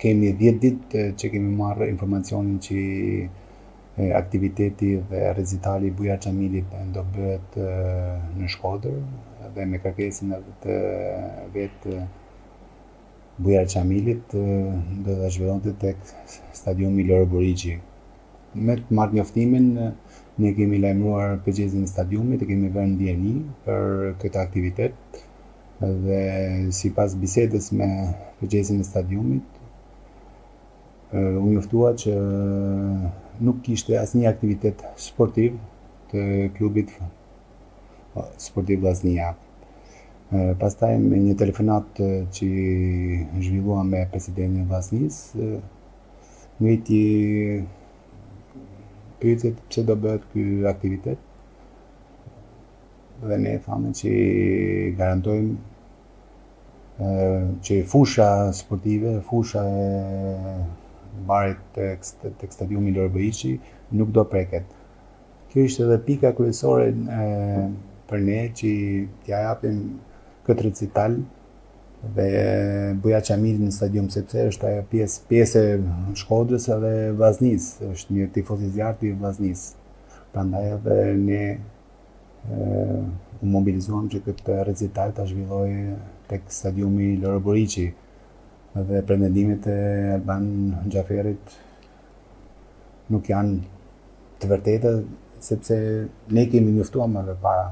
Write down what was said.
kemi 10 ditë që kemi marrë informacionin që aktiviteti dhe recitali i Bujar Xhamilit do bëhet në Shkodër dhe me kërkesën edhe të vetë Bujar Xhamilit do të zhvillohet tek stadiumi Loro Buriqi. Me të marrë njoftimin, ne kemi lajmëruar përgjegjësin e stadiumit e kemi vënë ndjeni për këtë aktivitet dhe sipas bisedës me përgjegjësin e stadiumit, u njoftua që nuk kishte asnjë aktivitet sportiv të klubit sportiv Vllaznia. Pastaj me një telefonat që zhvillua me presidentin e Vllaznisë, ngriti pyetjet pse do bëhet ky aktivitet dhe ne thamë që garantojmë që fusha sportive, fusha e barit tek stadiumi Loro Buriqi nuk do preket. Kjo ishte edhe pika kryesore për ne që t'ja japim këtë recital dhe Bujar Xhamili në stadium sepse është ajo pjesë e Shkodrës edhe Vllaznisë, është një tifoz i zjarrt i Vllaznisë. Prandaj edhe ne u mobilizuam që këtë recital ta zhvilloj tek stadiumi Loro Buriqi dhe pretendimet e Alban Xhaferit nuk janë të vërteta sepse ne kemi njoftuar më parë.